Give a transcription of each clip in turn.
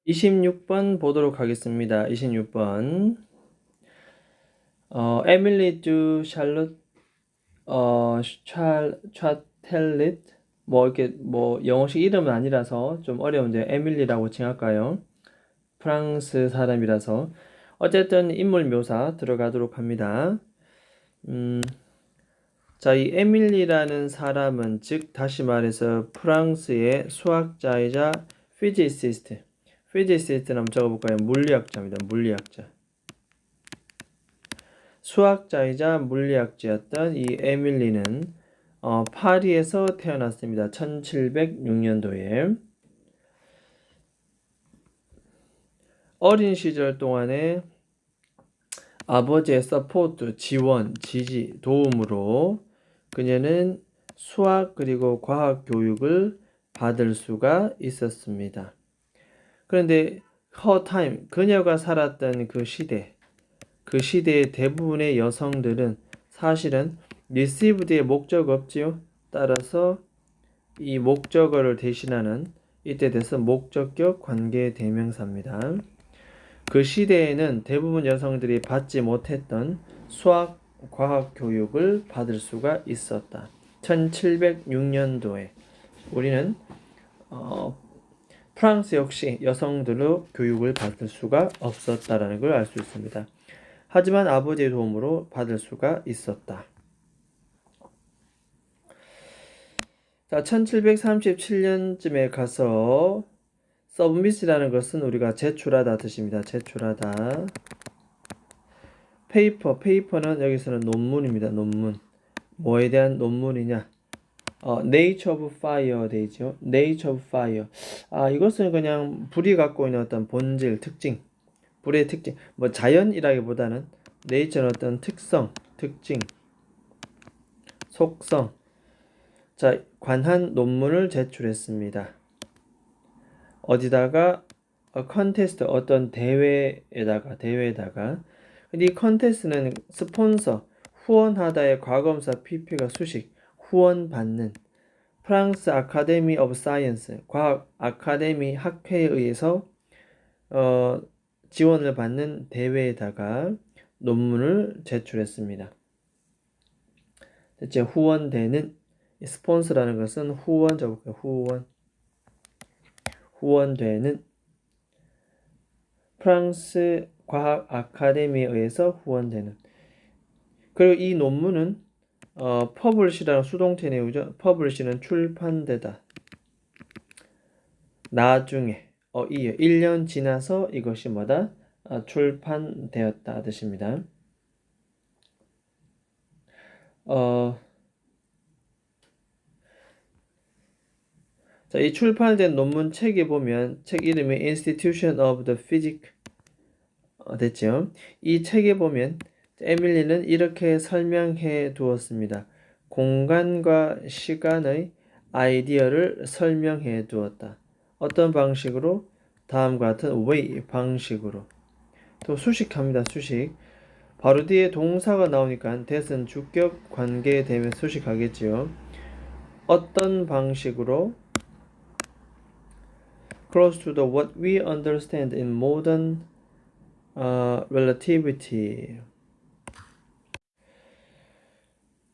26번 보도록 하겠습니다. 26번. 에밀리 두 샬롯 샤텔릿 이렇게 영어식 이름은 아니라서 좀 어려운데 에밀리라고 칭할까요? 프랑스 사람이라서 어쨌든 인물 묘사 들어가도록 합니다. 자, 이 에밀리라는 사람은 즉 다시 말해서 프랑스의 수학자이자 피지시스트는 한번 적어볼까요? 물리학자입니다. 물리학자. 수학자이자 물리학자였던 이 에밀리는 파리에서 태어났습니다. 1706년도에. 어린 시절 동안에 아버지의 서포트, 지원, 지지, 도움으로 그녀는 수학 그리고 과학 교육을 받을 수가 있었습니다. 그런데 her time, 그녀가 살았던 그 시대의 대부분의 여성들은 사실은 received의 목적 없지요. 따라서 이 목적어를 대신하는 이때 돼서 목적격 관계 대명사입니다. 그 시대에는 대부분 여성들이 받지 못했던 수학, 과학 교육을 받을 수가 있었다. 1706년도에 우리는 프랑스 역시 여성들로 교육을 받을 수가 없었다라는 걸 알 수 있습니다. 하지만 아버지의 도움으로 받을 수가 있었다. 자, 1737년쯤에 가서 서브미스라는 것은 우리가 제출하다 뜻입니다. 제출하다. 페이퍼는 여기서는 논문입니다. 논문. 뭐에 대한 논문이냐? Nature of Fire 되죠. Nature of Fire. 이것은 그냥 불이 갖고 있는 어떤 본질, 특징, 불의 특징, 자연이라기보다는 Nature는 어떤 특징, 속성. 자, 관한 논문을 제출했습니다. 어디다가 컨테스트 어떤 대회에다가 근데 이 컨테스트는 스폰서 후원하다의 과거분사 PP가 수식 후원받는 프랑스 아카데미 오브 사이언스 과학 아카데미 학회에 의해서 지원을 받는 대회에다가 논문을 제출했습니다. 대체 후원되는 스폰서라는 것은 후원되는 프랑스 과학 아카데미에 의해서 후원되는. 그리고 이 논문은 퍼블리시라는 수동태 내용이죠. 퍼블리시는 출판되다. 나중에 1년 지나서 이것이 출판되었다 뜻입니다. 자, 이 출판된 논문 책에 보면 책 이름이 Institution of the Physics 됐죠. 이 책에 보면 에밀리는 이렇게 설명해 두었습니다. 공간과 시간의 아이디어를 설명해 두었다. 어떤 방식으로? 다음과 같은 way 방식으로. 또 수식합니다. 수식. 바로 뒤에 동사가 나오니까 that은 주격 관계에 대면 수식하겠지요. 어떤 방식으로? Close to the what we understand in modern relativity.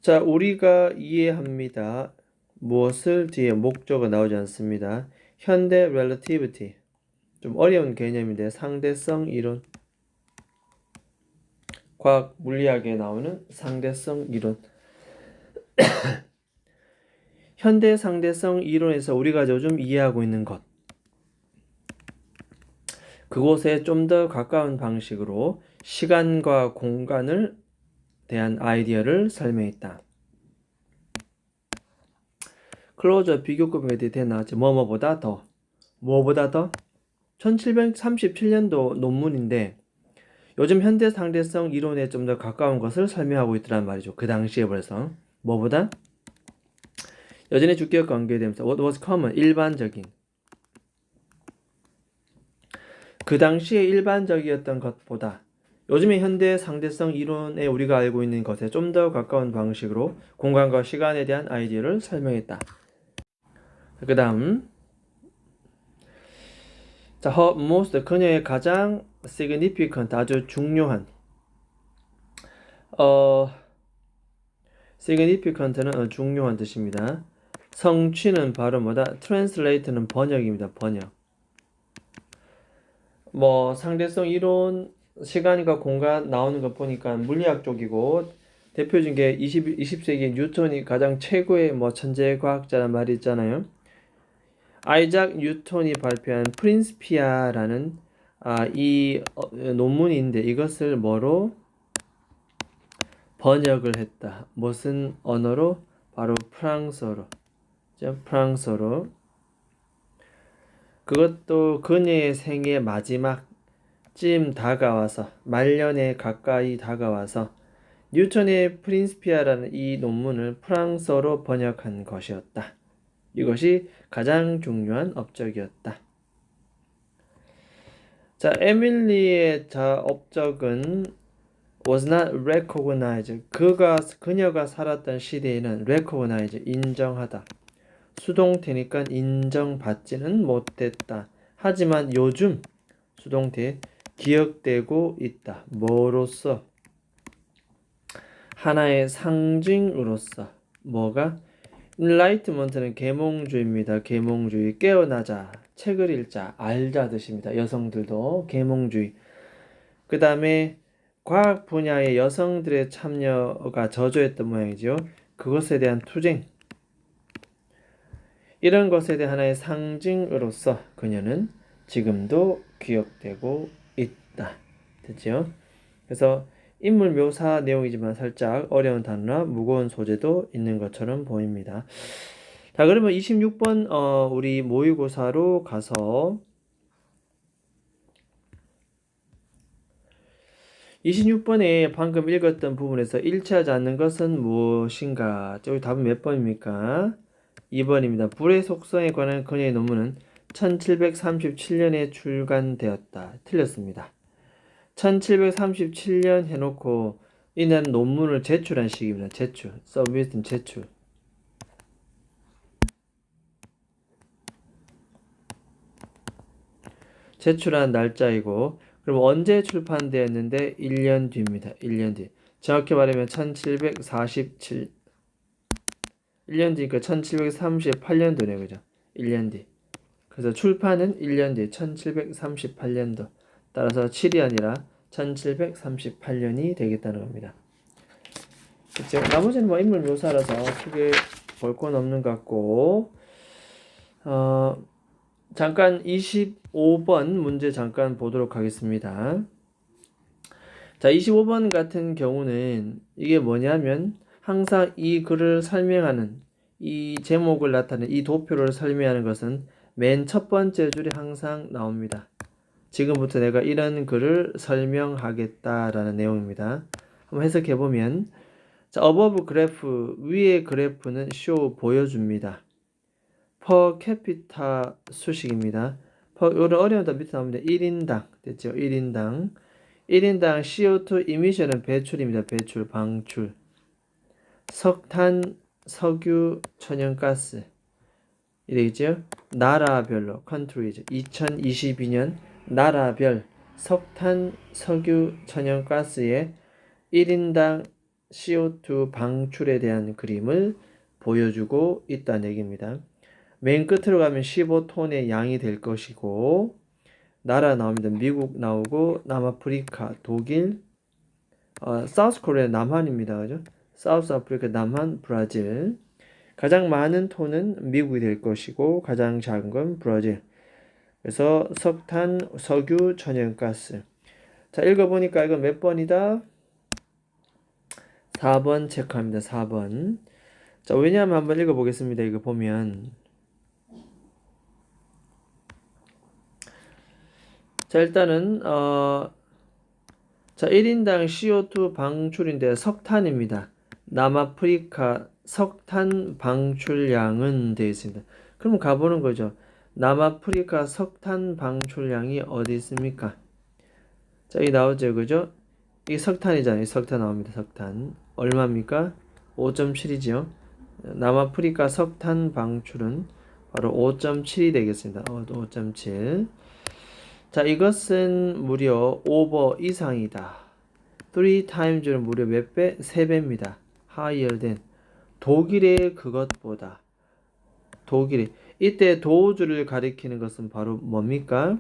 자, 우리가 이해합니다. 무엇을 뒤에 목적어 나오지 않습니다. 현대 relativity. 좀 어려운 개념인데 상대성 이론. 과학 물리학에 나오는 상대성 이론. 현대 상대성 이론에서 우리가 요즘 이해하고 있는 것. 그곳에 좀 더 가까운 방식으로 시간과 공간을 대한 아이디어를 설명했다. 클로저 비교급에 대해 나왔지. 뭐뭐보다 더. 1737년도 논문인데 요즘 현대 상대성 이론에 좀 더 가까운 것을 설명하고 있더란 말이죠. 그 당시에 벌써. 뭐보다? 여전히 주격 관계되면서 what was common, 일반적인. 그 당시에 일반적이었던 것보다 요즘의 현대 상대성 이론에 우리가 알고 있는 것에 좀 더 가까운 방식으로 공간과 시간에 대한 아이디어를 설명했다. 그 다음 자, her most 그녀의 가장 significant 아주 중요한 significant는 중요한 뜻입니다. 성취는 바로 뭐다? translate는 번역입니다. 번역. 뭐 상대성 이론 시간과 공간 나오는 거 보니까 물리학 쪽이고 대표적인 게 20세기 뉴턴이 가장 최고의 뭐 천재 과학자란 말이 있잖아요. 아이작 뉴턴이 발표한 프린시피아라는 이 논문인데 이것을 뭐로 번역을 했다. 무슨 언어로? 바로 프랑스어로. 프랑스어로. 그것도 그녀의 생애 마지막쯤 다가와서 말년에 가까이 다가와서 뉴턴의 프린시피아라는 이 논문을 프랑스어로 번역한 것이었다. 이것이 가장 중요한 업적이었다. 자, 에밀리의 업적은 was not recognized. 그녀가 살았던 시대에는 recognize, 인정하다. 수동태니까 인정받지는 못했다. 하지만 요즘 수동태 기억되고 있다. 뭐로써? 하나의 상징으로서. 뭐가? enlightenment는 계몽주의입니다. 계몽주의. 깨어나자, 책을 읽자, 알자 뜻입니다. 여성들도 계몽주의. 그 다음에 과학 분야의 여성들의 참여가 저조했던 모양이죠. 그것에 대한 투쟁. 이런 것에 대한 하나의 상징으로서 그녀는 지금도 기억되고 있다. 됐죠? 그래서 인물 묘사 내용이지만 살짝 어려운 단어나 무거운 소재도 있는 것처럼 보입니다. 자, 그러면 26번 우리 모의고사로 가서 26번에 방금 읽었던 부분에서 일치하지 않는 것은 무엇인가? 저기 답은 몇 번입니까? 2번입니다. 불의 속성에 관한 그녀의 논문은 1737년에 출간되었다. 틀렸습니다. 1737년 해놓고 이는 논문을 제출한 시기입니다. 제출. 서비스는 제출. 제출한 날짜이고 그럼 언제 출판되었는데 1년 뒤입니다. 1년 뒤. 정확히 말하면 1747 1년 뒤니까 1738년도네. 그죠? 1년 뒤. 그래서 출판은 1년 뒤 1738년도. 따라서 7이 아니라 1738년이 되겠다는 겁니다. 그렇죠? 나머지는 뭐 인물 묘사라서 크게 볼 건 없는 것 같고 잠깐 25번 문제 잠깐 보도록 하겠습니다. 자, 25번 같은 경우는 이게 뭐냐면 항상 이 글을 설명하는 이 제목을 나타내는 이 도표를 설명하는 것은 맨 첫 번째 줄이 항상 나옵니다. 지금부터 내가 이런 글을 설명하겠다라는 내용입니다. 한번 해석해 보면 자, above 그래프 위의 그래프는 show 보여줍니다. per capita 수식입니다. 이런 어려운 단어 밑에 나옵니다. 1인당 됐죠? 1인당 CO2 emission은 배출입니다. 배출, 방출. 석탄, 석유, 천연가스 이되겠죠? 나라별로 countries 2022년 나라별 석탄, 석유, 천연가스의 1인당 CO2 방출에 대한 그림을 보여주고 있다는 얘기입니다. 맨 끝으로 가면 15톤의 양이 될 것이고 나라 나옵니다. 미국 나오고 남아프리카, 독일, 사우스 코리아 남한입니다. 그죠? 사우스 아프리카, 남한, 브라질. 가장 많은 톤은 미국이 될 것이고 가장 작은 건 브라질. 그래서 석탄, 석유, 천연가스. 자, 읽어보니까 이건 몇 번이다? 4번 체크합니다. 4번. 자, 왜냐하면 한번 읽어보겠습니다. 이거 보면 자, 일단은 자, 1인당 CO2 방출인데 석탄입니다. 남아프리카 석탄 방출량은 되어 있습니다. 그럼 가보는 거죠. 남아프리카 석탄 방출량이 어디 있습니까? 자, 이 나오죠. 그죠? 이게 석탄이잖아요. 석탄 나옵니다. 석탄. 얼마입니까? 5.7이죠. 남아프리카 석탄 방출은 바로 5.7이 되겠습니다. 5.7. 자, 이것은 무려 over 이상이다. 3times는 무려 몇 배? 3배입니다. higher than. 독일의 그것보다. 독일의. 이때 도우주를 가리키는 것은 바로 뭡니까?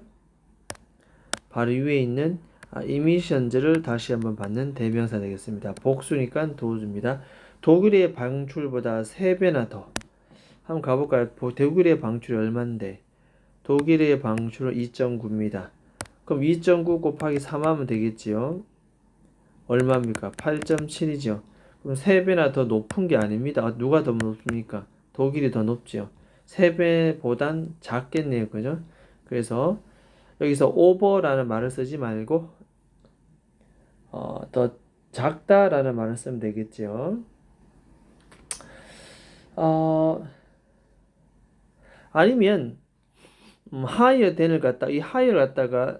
바로 위에 있는 emissions를 다시 한번 받는 대명사 되겠습니다. 복수니까 도우주입니다. 독일의 방출보다 3배나 더. 한번 가볼까요? 독일의 방출이 얼만데? 독일의 방출은 2.9입니다. 그럼 2.9 곱하기 3하면 되겠지요? 얼마입니까? 8.7이죠. 그럼 3배나 더 높은 게 아닙니다. 누가 더 높습니까? 독일이 더 높죠. 3배보단 작겠네요. 그죠? 그래서 여기서 over라는 말을 쓰지 말고 더 작다라는 말을 쓰면 되겠죠. 아니면 higher than을 갖다 이 higher를 갖다가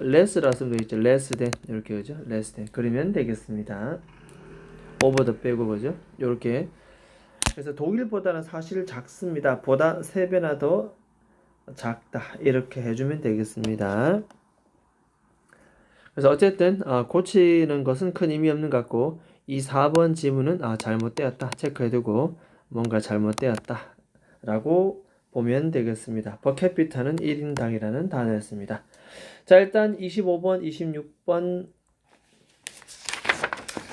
less라 쓰면 되겠죠. less than 이렇게 그죠? less than 그러면 되겠습니다. over 빼고 그죠? 이렇게 그래서 독일보다는 사실 작습니다. 보다 3배나 더 작다 이렇게 해주면 되겠습니다. 그래서 어쨌든 고치는 것은 큰 의미 없는 것 같고 이 4번 지문은 잘못되었다 체크해두고 뭔가 잘못되었다 라고 보면 되겠습니다. 퍼캐피타는 1인당이라는 단어였습니다. 자, 일단 25번 26번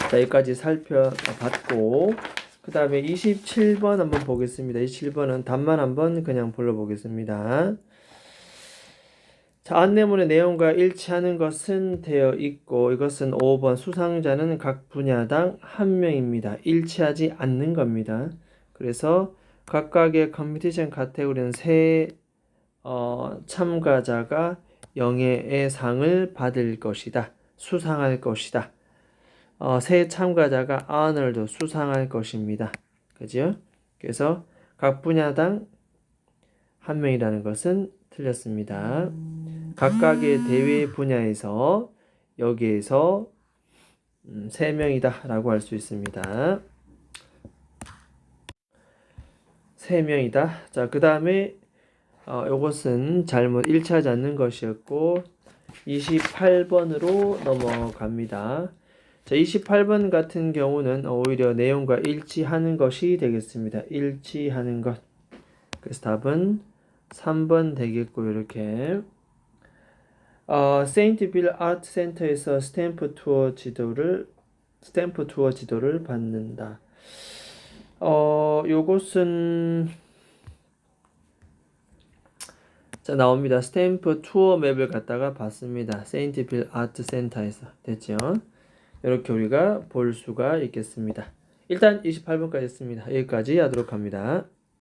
자, 여기까지 살펴봤고 그 다음에 27번 한번 보겠습니다. 27번은 답만 한번 그냥 불러보겠습니다. 자, 안내문의 내용과 일치하는 것은 되어 있고 이것은 5번 수상자는 각 분야당 1명입니다. 일치하지 않는 겁니다. 그래서 각각의 컴피티션 카테고리는 세 참가자가 영예의 상을 받을 것이다. 수상할 것이다. 세 참가자가 honor도 수상할 것입니다. 그죠? 그래서 각 분야당 1명이라는 것은 틀렸습니다. 각각의 대회 분야에서 여기에서 3명이다 라고 할 수 있습니다. 3명이다. 자, 그 다음에 이것은 잘못 일치하지 않는 것이었고 28번으로 넘어갑니다. 자, 28번 같은 경우는 오히려 내용과 일치하는 것이 되겠습니다. 일치하는 것. 그래서 답은 3번 되겠고 이렇게 세인트빌 아트 센터에서 스탬프 투어 지도를 받는다. 요것은 자 나옵니다. 스탬프 투어 맵을 갖다가 봤습니다. 세인트빌 아트 센터에서 됐죠? 이렇게 우리가 볼 수가 있겠습니다. 일단 28번까지 했습니다. 여기까지 하도록 합니다.